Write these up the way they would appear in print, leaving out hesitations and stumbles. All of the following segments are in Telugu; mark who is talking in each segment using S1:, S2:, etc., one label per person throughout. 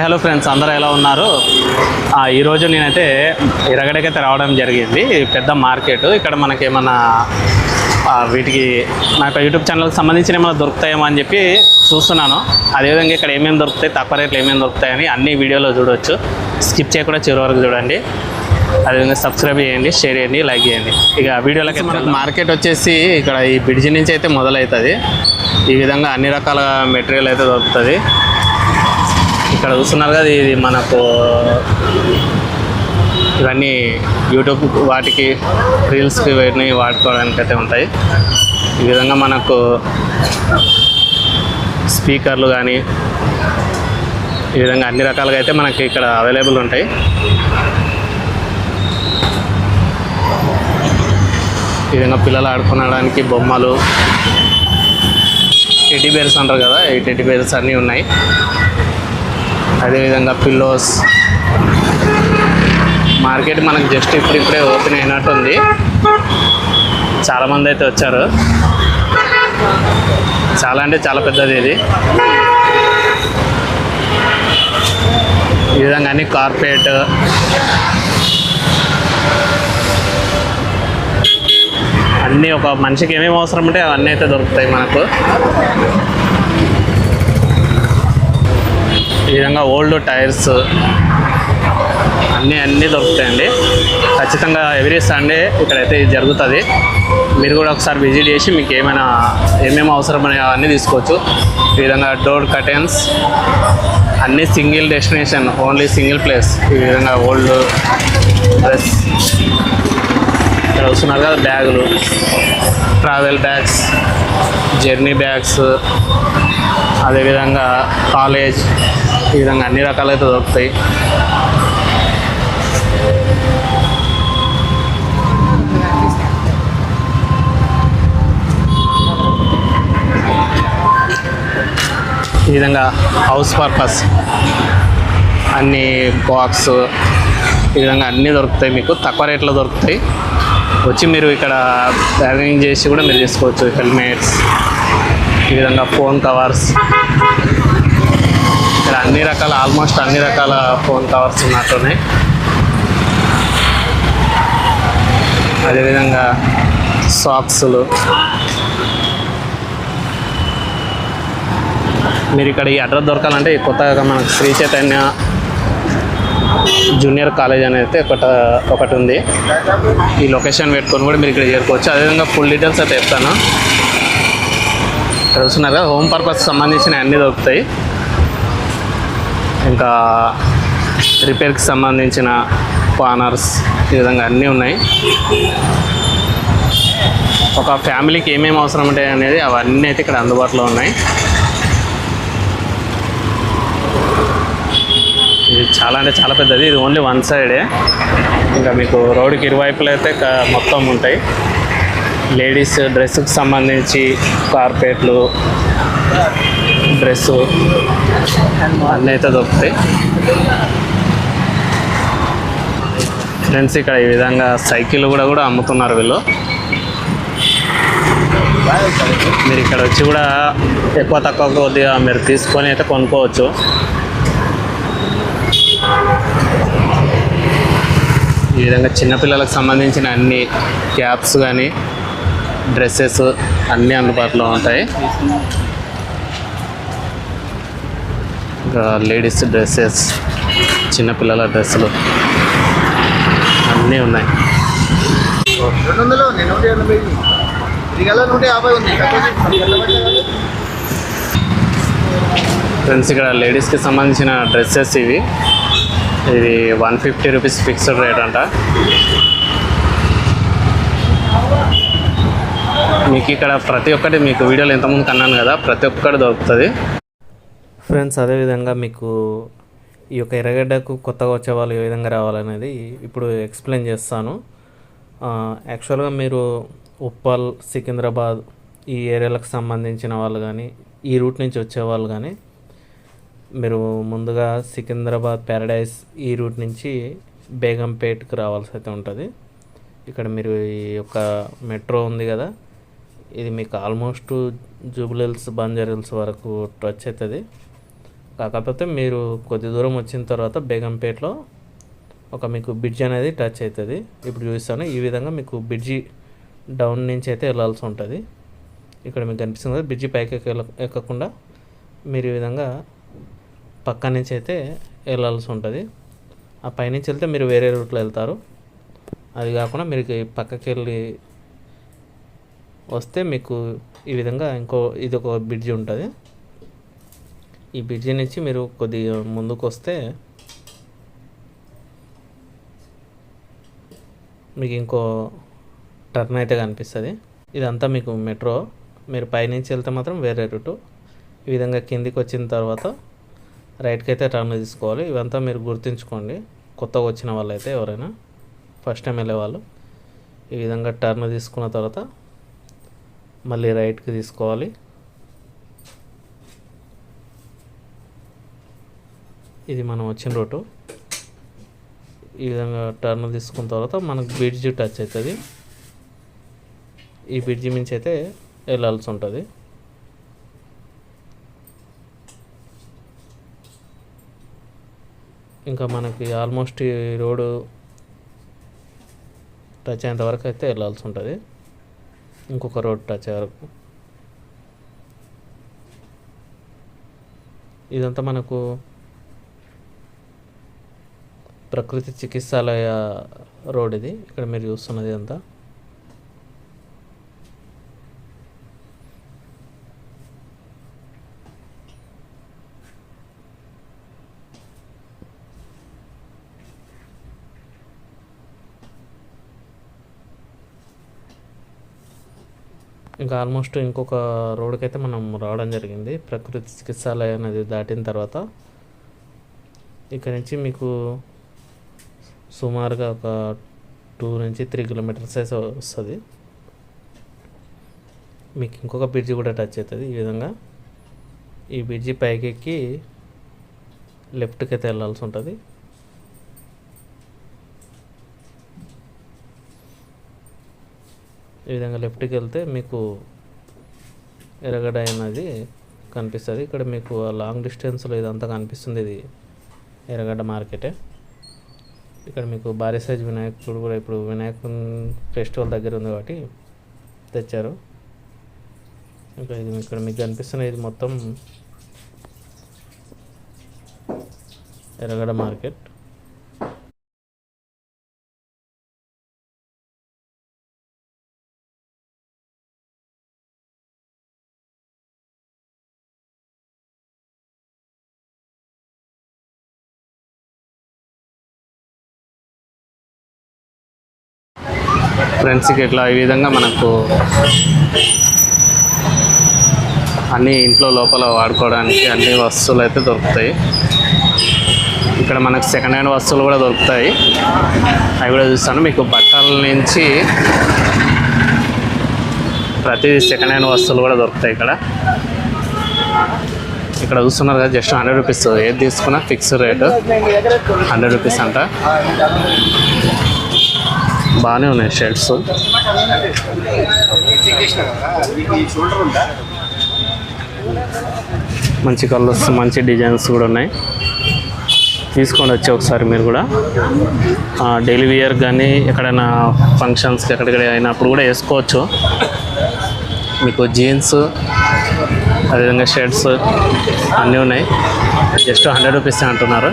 S1: హలో ఫ్రెండ్స్, అందరూ ఎలా ఉన్నారు? ఈరోజు నేనైతే ఇరగడకైతే రావడం జరిగింది. పెద్ద మార్కెట్. ఇక్కడ మనకేమన్నా వీటికి నాకు యూట్యూబ్ ఛానల్కి సంబంధించిన ఏమైనా దొరుకుతాయేమో అని చెప్పి చూస్తున్నాను. అదేవిధంగా ఇక్కడ ఏమేమి దొరుకుతాయి, తక్కువ రేట్లు ఏమేమి దొరుకుతాయని అన్ని వీడియోలో చూడవచ్చు. స్కిప్ చేయకుండా చివరి వరకు చూడండి. అదేవిధంగా సబ్స్క్రైబ్ చేయండి, షేర్ చేయండి, లైక్ చేయండి. ఇక వీడియోలకి మనకు మార్కెట్ వచ్చేసి ఇక్కడ ఈ బ్రిడ్జి నుంచి అయితే మొదలవుతుంది. ఈ విధంగా అన్ని రకాల మెటీరియల్ అయితే దొరుకుతుంది. ఇక్కడ చూస్తున్నారు కదా, ఇది మనకు ఇవన్నీ యూట్యూబ్ వాటికి రీల్స్కి వీటిని వాడుకోవడానికి అయితే ఉంటాయి. ఈ విధంగా మనకు స్పీకర్లు కానీ ఈ విధంగా అన్ని రకాలుగా అయితే మనకి ఇక్కడ అవైలబుల్ ఉంటాయి. ఈ విధంగా పిల్లలు ఆడుకోవడానికి బొమ్మలు, టెడ్డీ బేర్స్ అంటారు కదా, ఈ టెడ్డీ బేర్స్ అన్నీ ఉన్నాయి. అదేవిధంగా పిల్లోస్. మార్కెట్ మనకు జస్ట్ ఇప్పుడిప్పుడే ఓపెన్ అయినట్టుంది. చాలామంది అయితే వచ్చారు. చాలా అంటే చాలా పెద్దది ఇది. ఈ విధంగా అన్ని కార్పెట్, అన్నీ ఒక మనిషికి ఏమేమి అవసరం ఉంటే అవన్నీ అయితే దొరుకుతాయి మనకు. ఈ విధంగా ఓల్డ్ టైర్స్ అన్నీ దొరుకుతాయండి. ఖచ్చితంగా ఎవ్రీ సండే ఇక్కడైతే ఇది జరుగుతుంది. మీరు కూడా ఒకసారి విజిట్ చేసి మీకు ఏమేమి అవసరమనే అవన్నీ తీసుకోవచ్చు. ఈ విధంగా డోర్ కర్టెన్స్ అన్నీ single destination, only single place. ఈ విధంగా ఓల్డ్ డ్రెస్ ఇక్కడ వస్తున్నారు కదా, బ్యాగులు, ట్రావెల్ బ్యాగ్స్, జర్నీ బ్యాగ్స్, అదేవిధంగా కాలేజ్, ఈ విధంగా అన్ని రకాలైతే దొరుకుతాయి. ఈ విధంగా హౌస్ పర్పస్ అన్ని బాక్స్, ఈ విధంగా అన్నీ దొరుకుతాయి. మీకు తక్కువ రేట్లో దొరుకుతాయి. వచ్చి మీరు ఇక్కడ బ్యాగింగ్ చేసి కూడా మీరు తీసుకోవచ్చు. హెల్మెట్స్, ఈ విధంగా ఫోన్ కవర్స్, ఇక్కడ అన్ని రకాల ఆల్మోస్ట్ అన్ని రకాల ఫోన్ కవర్స్ ఉన్నట్టున్నాయి. అదేవిధంగా సాక్స్లు. మీరు ఇక్కడ ఈ అడ్రస్ దొరకాలంటే కొత్తగా మనకు శ్రీ చైతన్య జూనియర్ కాలేజ్ అనేది ఒకటి ఉంది. ఈ లొకేషన్ పెట్టుకొని కూడా మీరు ఇక్కడ చేరుకోవచ్చు. అదేవిధంగా ఫుల్ డీటెయిల్స్ అయితే చెప్తాను. ఇక్కడ చూస్తున్నారు కదా, హోమ్ పర్పస్ సంబంధించిన అన్నీ దొరుకుతాయి. ఇంకా రిపేర్కి సంబంధించిన పానర్స్, ఈ విధంగా అన్నీ ఉన్నాయి. ఒక ఫ్యామిలీకి ఏమేమి అవసరం ఉంటాయి అనేది అవన్నీ అయితే ఇక్కడ అందుబాటులో ఉన్నాయి. ఇది చాలా అంటే చాలా పెద్దది. ఇది ఓన్లీ వన్ సైడే. ఇంకా మీకు రోడ్డుకి ఇరువైపులు అయితే మొత్తం ఉంటాయి. లేడీస్ డ్రెస్కి సంబంధించి కార్పెట్లు, డ్రెస్సు అన్నీ అయితే దొరుకుతాయి. ఫ్రెండ్స్, ఇక్కడ ఈ విధంగా సైకిల్ కూడా అమ్ముతున్నారు వీళ్ళు. మీరు ఇక్కడ వచ్చి కూడా ఎక్కువ తక్కువ కొద్దిగా మీరు తీసుకొని అయితే కొనుక్కోవచ్చు. ఈ విధంగా చిన్నపిల్లలకు సంబంధించిన అన్ని క్యాప్స్ కానీ డ్రెస్సెస్ అన్నీ అందుబాటులో ఉంటాయి. ఇంకా లేడీస్ డ్రెస్సెస్, చిన్నపిల్లల డ్రెస్సులు అన్నీ ఉన్నాయి. ఫ్రెండ్స్, ఇక్కడ లేడీస్కి సంబంధించిన డ్రెస్సెస్ ఇది 150 రూపీస్ ఫిక్స్డ్ రేట్ అంట. మీకు ఇక్కడ ప్రతి ఒక్కటి మీకు వీడియోలో ఎంతమందికి అన్నాను కదా, ప్రతి ఒక్కటి దొరుకుతుంది. ఫ్రెండ్స్, అదేవిధంగా మీకు ఈ యొక్క ఎర్రగడ్డకు కొత్తగా వచ్చే వాళ్ళు ఏ విధంగా రావాలనేది ఇప్పుడు ఎక్స్ప్లెయిన్ చేస్తాను. యాక్చువల్గా మీరు ఉప్పల్, సికింద్రాబాద్ ఈ ఏరియాలకు సంబంధించిన వాళ్ళు కానీ, ఈ రూట్ నుంచి వచ్చేవాళ్ళు కానీ, మీరు ముందుగా సికింద్రాబాద్ ప్యారడైజ్ ఈ రూట్ నుంచి బేగంపేట్కి రావాల్సి అయితే ఉంటుంది. ఇక్కడ మీరు ఈ యొక్క మెట్రో ఉంది కదా, ఇది మీకు almost Jubilee hills, Banjara hills వరకు టచ్ అవుతుంది. కాకపోతే మీరు కొద్ది దూరం వచ్చిన తర్వాత బేగంపేటలో మీకు బ్రిడ్జ్ అనేది టచ్ అవుతుంది. ఇప్పుడు చూపిస్తాను. ఈ విధంగా మీకు బ్రిడ్జి డౌన్ నుంచి అయితే వెళ్ళాల్సి ఉంటుంది. ఇక్కడ మీకు కనిపిస్తుంది కదా, బ్రిడ్జి పైకి ఎక్కకుండా మీరు ఈ విధంగా పక్క నుంచి అయితే వెళ్ళాల్సి ఉంటుంది. ఆ పైనుంచి వెళ్తే మీరు వేరే రూట్లో వెళ్తారు. అది కాకుండా మీరు పక్కకి వెళ్ళి వస్తే మీకు ఈ విధంగా ఇది ఒక బ్రిడ్జి ఉంటుంది. ఈ బ్రిడ్జి నుంచి మీరు కొద్దిగా ముందుకు వస్తే మీకు ఇంకో టర్న్ అయితే కనిపిస్తుంది. ఇదంతా మీకు మెట్రో. మీరు పైనుంచి వెళ్తే మాత్రం వేరే రూటు. ఈ విధంగా కిందికి వచ్చిన తర్వాత రైట్కి అయితే టర్న్ తీసుకోవాలి. ఇవంతా మీరు గుర్తుంచుకోండి, కొత్తగా వచ్చిన వాళ్ళు అయితే ఎవరైనా ఫస్ట్ టైం వెళ్ళే వాళ్ళు. ఈ విధంగా టర్న్ తీసుకున్న తర్వాత మళ్ళీ రైట్కి తీసుకోవాలి. ఇది మనం వచ్చిన రూటు. ఈ విధంగా టర్న్ తీసుకున్న తర్వాత మనకు బ్రిడ్జ్ టచ్ అవుతుంది. ఈ బ్రిడ్జి మించి అయితే వెళ్ళాల్సి ఉంటుంది. ఇంకా మనకి ఆల్మోస్ట్ ఈ రోడ్డు టచ్ అయ్యేంత వరకు అయితే వెళ్ళాల్సి ఉంటుంది. ఇంకొక రోడ్ టచ్ అయ్యే వరకు. ఇదంతా మనకు ప్రకృతి చికిత్సాలయ రోడ్. ఇది ఇక్కడ మీరు చూస్తున్నది అంతా. ఇంకా ఆల్మోస్ట్ ఇంకొక రోడ్కి అయితే మనం రావడం జరిగింది. ప్రకృతి చికిత్సాలయ అనేది దాటిన తర్వాత ఇక్కడ నుంచి మీకు సుమారుగా ఒక 2 నుంచి 3 కిలోమీటర్స్ అయితే వస్తుంది. మీకు ఇంకొక బ్రిడ్జి కూడా టచ్ అవుతుంది. ఈ విధంగా ఈ బ్రిడ్జి పైకి ఎక్కి లెఫ్ట్కి అయితే వెళ్ళాల్సి ఉంటుంది. ఈ విధంగా లెఫ్ట్కి వెళ్తే మీకు ఎర్రగడ్డ అనేది కనిపిస్తుంది. ఇక్కడ మీకు లాంగ్ డిస్టెన్స్లో ఇదంతా కనిపిస్తుంది. ఇది ఎర్రగడ్డ మార్కెటే. ఇక్కడ మీకు భారీ సైజ్ వినాయకుడు కూడా ఇప్పుడు వినాయకుని ఫెస్టివల్ దగ్గర ఉంది కాబట్టి తెచ్చారు. ఇంకా ఇది ఇక్కడ మీకు కనిపిస్తున్న ఇది మొత్తం ఎర్రగడ్డ మార్కెట్. ఫ్రెండ్స్కి ఇట్లా ఈ విధంగా మనకు అన్ని ఇంట్లో లోపల వాడుకోవడానికి అన్ని వస్తువులు అయితే దొరుకుతాయి. ఇక్కడ మనకు సెకండ్ హ్యాండ్ వస్తువులు కూడా దొరుకుతాయి. అవి కూడా చూస్తాను. మీకు బట్టల నుంచి ప్రతి సెకండ్ హ్యాండ్ వస్తువులు కూడా దొరుకుతాయి ఇక్కడ. ఇక్కడ చూస్తున్నారు కదా, జస్ట్ 100 రూపీస్. ఏది తీసుకున్నా ఫిక్స్డ్ రేటు 100 రూపీస్ అంట. బాగానే ఉన్నాయి షర్ట్స్. మంచి కలర్స్, మంచి డిజైన్స్ కూడా ఉన్నాయి. తీసుకొని వచ్చి ఒకసారి మీరు కూడా డైలీ వేర్ కానీ ఎక్కడైనా ఫంక్షన్స్కి ఎక్కడిక్కడ అయినప్పుడు కూడా వేసుకోవచ్చు. మీకు జీన్స్ అదేవిధంగా షర్ట్స్ అన్నీ ఉన్నాయి. జస్ట్ 100 రూపీస్ అంటున్నారు.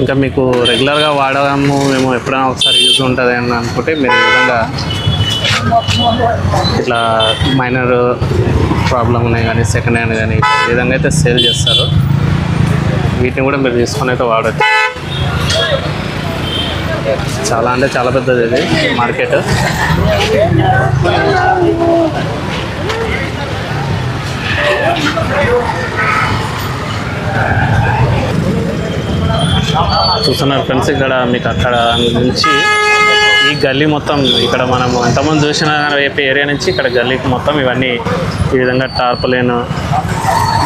S1: ఇంకా మీకు రెగ్యులర్గా వాడదాము మేము ఎప్పుడైనా ఒకసారి యూజ్ ఉంటుంది అని అనుకుంటే మీరు ఈ విధంగా ఇట్లా మైనర్ ప్రాబ్లం ఉన్నాయి కానీ సెకండ్ హ్యాండ్ కానీ ఈ విధంగా అయితే సేల్ చేస్తారు. వీటిని కూడా మీరు తీసుకొని అయితే వాడచ్చు. చాలా అంటే చాలా పెద్దది ఇది మార్కెట్. చూస్తున్నారు ఫ్రెండ్స్, ఇక్కడ మీకు అక్కడ నుంచి ఈ గల్లీ మొత్తం ఇక్కడ మనం ఎంతమంది చూసిన ఏరియా నుంచి ఇక్కడ గల్లీకి మొత్తం ఇవన్నీ ఈ విధంగా టార్పలిన్,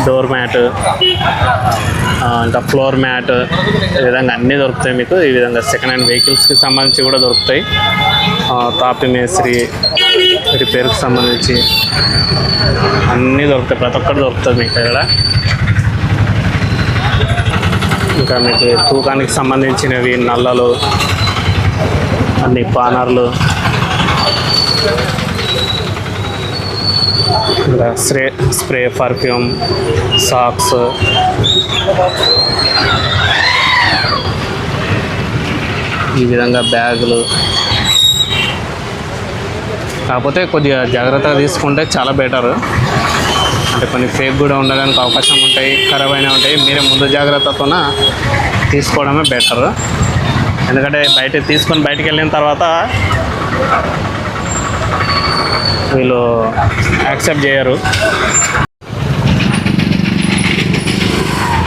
S1: డోర్ మ్యాట్, ఇంకా ఫ్లోర్ మ్యాట్ ఈ విధంగా అన్నీ దొరుకుతాయి మీకు. ఈ విధంగా సెకండ్ హ్యాండ్ వెహికల్స్కి సంబంధించి కూడా దొరుకుతాయి. తాపి మేస్త్రి రిపేర్కి సంబంధించి అన్నీ దొరుకుతాయి, ప్రతి ఒక్కటి దొరుకుతుంది మీకు ఇక్కడ. ఇంకా మీకు తూకానికి సంబంధించినవి నల్లలు, అన్ని పానర్లు, ఇంకా స్ప్రే పర్ఫ్యూమ్, సాక్స్, ఈ విధంగా బ్యాగులు. కాకపోతే కొద్దిగా జాగ్రత్తగా తీసుకుంటే చాలా బెటర్. అంటే కొన్ని ఫేక్ కూడా ఉండడానికి అవకాశం ఉంటాయి, ఖరాబ్ అయినా ఉంటాయి. మీరే ముందు జాగ్రత్తతోన తీసుకోవడమే బెటర్. ఎందుకంటే బయటికి వెళ్ళిన తర్వాత వీళ్ళు యాక్సెప్ట్ చేయరు.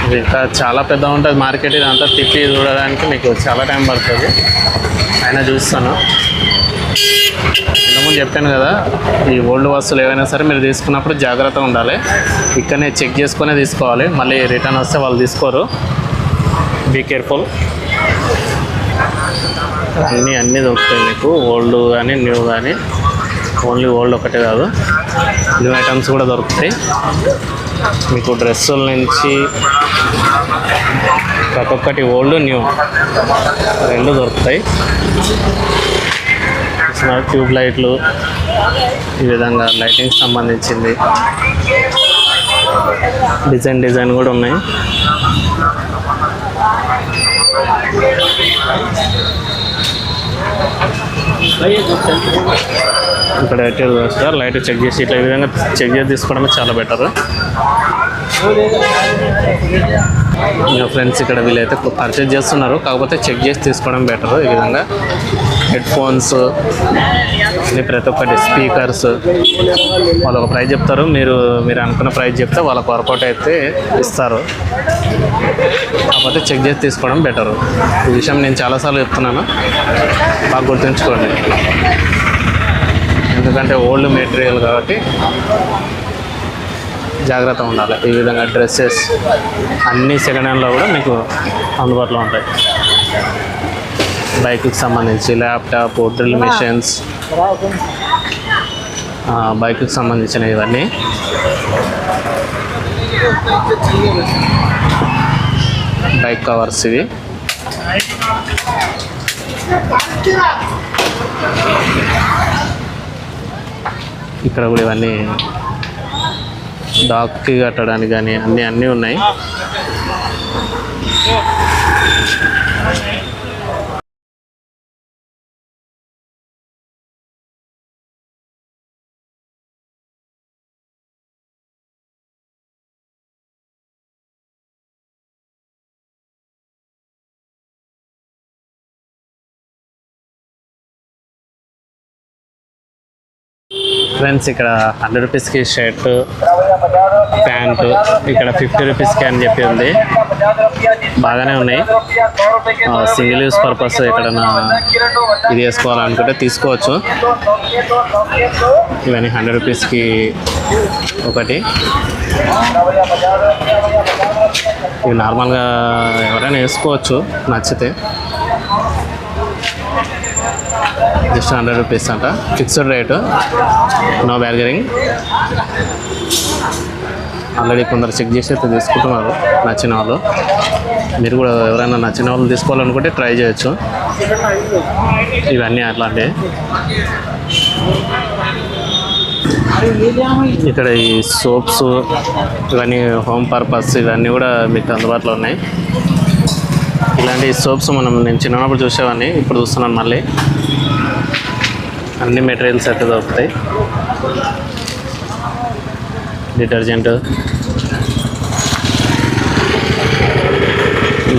S1: ఇది ఇంకా చాలా పెద్ద ఉంటుంది మార్కెట్. ఇదంతా తిప్పి చూడడానికి మీకు చాలా టైం పడుతుంది. అయినా చూస్తాను. ఇంతకుముందు చెప్పాను కదా, ఈ ఓల్డ్ వస్తువులు ఏవైనా సరే మీరు తీసుకున్నప్పుడు జాగ్రత్తగా ఉండాలి. ఇక్కడనే చెక్ చేసుకునే తీసుకోవాలి. మళ్ళీ రిటర్న్ వస్తే వాళ్ళు తీసుకోరు. Be careful. అన్నీ దొరుకుతాయి మీకు, ఓల్డ్ కానీ న్యూ కానీ. ఓన్లీ ఓల్డ్ ఒకటే కాదు, న్యూ ఐటమ్స్ కూడా దొరుకుతాయి మీకు. డ్రెస్సుల నుంచి ప్రతి ఒక్కటి ఓల్డ్ న్యూ రెండు దొరుకుతాయి. ట్యూబ్ లైట్లు, ఈ విధంగా లైటింగ్ సంబంధించింది డిజైన్ కూడా ఉన్నాయి. ఇక్కడ లైట్ చెక్ చేసి ఇట్లా ఈ విధంగా చెక్ చేసి తీసుకోవడమే చాలా బెటర్. నా ఫ్రెండ్స్ ఇక్కడ వీళ్ళైతే పర్చేజ్ చేస్తున్నారు, కాకపోతే చెక్ చేసి తీసుకోవడం బెటర్. ఈ విధంగా హెడ్ ఫోన్స్, ప్రతి ఒక్కటి స్పీకర్స్, వాళ్ళు ఒక ప్రైస్ చెప్తారు. మీరు అనుకున్న ప్రైస్ చెప్తే వాళ్ళకి వర్కౌట్ అయితే ఇస్తారు. కాకపోతే చెక్ చేసి తీసుకోవడం బెటరు. ఈ విషయం నేను చాలాసార్లు చెప్తున్నాను, బాగా గుర్తుంచుకోండి. ఎందుకంటే ఓల్డ్ మెటీరియల్ కాబట్టి జాగ్రత్త ఉండాలి. ఈ విధంగా డ్రెస్సెస్ అన్నీ సెకండ్ హ్యాండ్లో కూడా మీకు అందుబాటులో ఉంటాయి. బైక్కి సంబంధించి ల్యాప్టాప్, డ్రిల్ మిషన్స్, బైక్కి సంబంధించిన ఇవన్నీ. బైక్ కవర్స్ ఇవి. ఇక్కడ కూడా ఇవన్నీ డాగ్కి కట్టడానికి కానీ అన్నీ ఉన్నాయి. ఫ్రెండ్స్ ఇక్కడ 100 రూపీస్కి షర్ట్, ప్యాంటు, ఇక్కడ 50 రూపీస్కి అని చెప్పి ఉంది. బాగానే ఉన్నాయి. సింగిల్ యూస్ పర్పస్ ఎక్కడన్నా ఇది వేసుకోవాలనుకుంటే తీసుకోవచ్చు. ఇవన్నీ 100 రూపీస్కి ఒకటి. ఇవి నార్మల్గా ఎవరైనా వేసుకోవచ్చు నచ్చితే. జస్ట్ 100 రూపీస్ అంట, fixed rate, no bargaining. Already కొందరు చెక్ చేసి అయితే తీసుకుంటున్నారు నచ్చిన వాళ్ళు. మీరు కూడా ఎవరైనా నచ్చిన వాళ్ళు తీసుకోవాలనుకుంటే ట్రై చేయొచ్చు. ఇవన్నీ అట్లాంటివి. ఇక్కడ ఈ సోప్స్ ఇవన్నీ హోమ్ పర్పస్ ఇవన్నీ కూడా మీకు అందుబాటులో ఉన్నాయి. ఇలాంటి సోప్స్ నేను చిన్నప్పుడు చూసేవాడిని, ఇప్పుడు చూస్తున్నాను మళ్ళీ. అన్ని మెటీరియల్స్ అయితే దొరుకుతాయి. డిటర్జెంట్,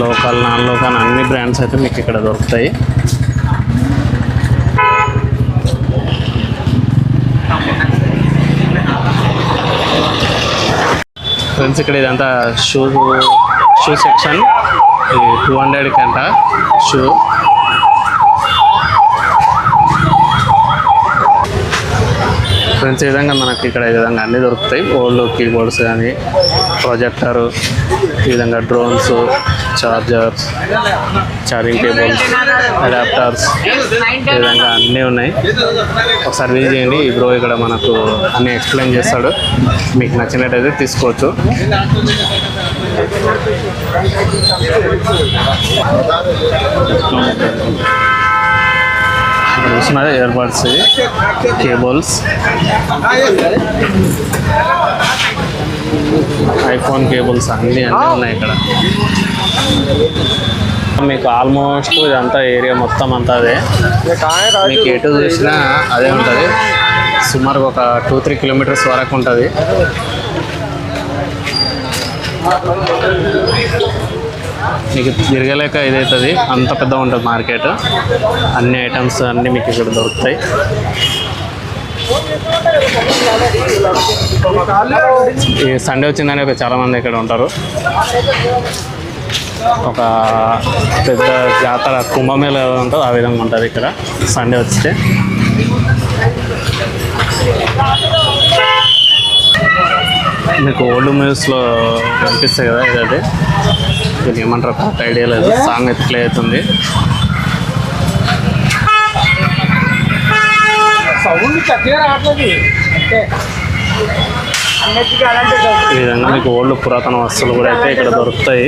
S1: లోకల్, నాన్ లోకల్ అన్ని బ్రాండ్స్ అయితే మీకు ఇక్కడ దొరుకుతాయి. ఫ్రెండ్స్ ఇక్కడ ఇదంతా షూ సెక్షన్. ఇది 200కి అంట షూ. ఫ్రెండ్స్ ఈ విధంగా మనకి ఇక్కడ ఈ విధంగా అన్నీ దొరుకుతాయి. ఓల్డ్ కీబోర్డ్స్ కానీ, ప్రొజెక్టరు, ఈ విధంగా drones, chargers, charging cables, adapters, ఈ విధంగా అన్నీ ఉన్నాయి. ఒకసారి విజిట్ చేయండి. ఈ బ్రో ఇక్కడ మనకు అన్నీ ఎక్స్ప్లెయిన్ చేస్తాడు. మీకు నచ్చినట్టయితే తీసుకోవచ్చు. చూస్తున్నారు ఇయర్బడ్స్, కేబుల్స్, ఐఫోన్ కేబుల్స్ అన్నీ ఉన్నాయి ఇక్కడ. మీకు ఆల్మోస్ట్ ఇదంతా ఏరియా మొత్తం అంతా అదే. మీకు ఎటు చూసినా అదే ఉంటుంది. సుమారుగా ఒక 2-3 కిలోమీటర్స్ వరకు ఉంటుంది. మీకు తిరగలేక ఇదవుతుంది. అంత పెద్ద ఉంటుంది మార్కెట్. అన్ని ఐటమ్స్ అన్నీ మీకు ఇక్కడ దొరుకుతాయి. ఈ సండే వచ్చిందని ఒక చాలామంది ఇక్కడ ఉంటారు. ఒక పెద్ద జాతర కుంభమేళ ఉంటుందో ఆ విధంగా ఉంటుంది ఇక్కడ సండే వస్తే. మీకు ఓల్డ్ మూవీస్లో కనిపిస్తాయి కదా, ఇదైతే దీన్ని ఏమంటారు కరెక్ట్ ఐడియా లేదు. సాంగ్ అయితే ప్లే అవుతుంది. ఈ విధంగా మీకు ఓల్డ్ పురాతన వస్తువులు కూడా అయితే ఇక్కడ దొరుకుతాయి.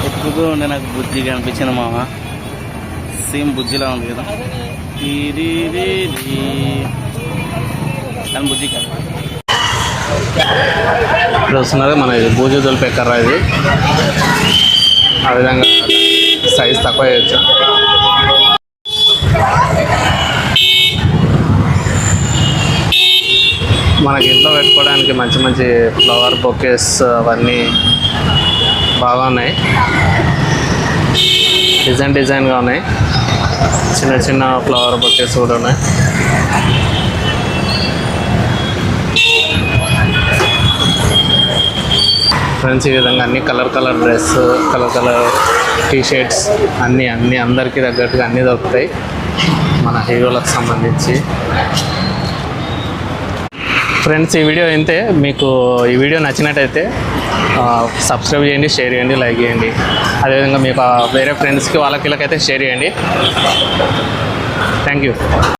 S2: ఎప్పుడు ఉండే నాకు బుజ్జి కనిపించిన మామ, సేమ్ బుజ్జిలా ఉంది కదా. కానీ బుజ్జి కాదు.
S1: ఇప్పుడు వస్తున్నది మన ఇది బూజు దులిపే కర్ర. ఇది ఆ విధంగా సైజ్ తక్కువ చేయొచ్చు. మనకి ఇంట్లో పెట్టుకోవడానికి మంచి మంచి ఫ్లవర్ బొకేస్ అవన్నీ బాగా ఉన్నాయి. డిజైన్గా ఉన్నాయి. చిన్న చిన్న ఫ్లవర్ బొకేస్ కూడా ఉన్నాయి. ఫ్రెండ్స్ ఈ విధంగా అన్ని కలర్ డ్రెస్, కలర్ టీషర్ట్స్ అన్నీ అందరికీ తగ్గట్టుగా అన్నీ దొరుకుతాయి మన హీరోలకు సంబంధించి. ఫ్రెండ్స్ ఈ వీడియో అయితే మీకు ఈ వీడియో నచ్చినట్టయితే సబ్స్క్రైబ్ చేయండి, షేర్ చేయండి, లైక్ చేయండి. అదేవిధంగా మీకు వేరే ఫ్రెండ్స్కి వాళ్ళకి వీళ్ళకైతే షేర్ చేయండి. Thank you.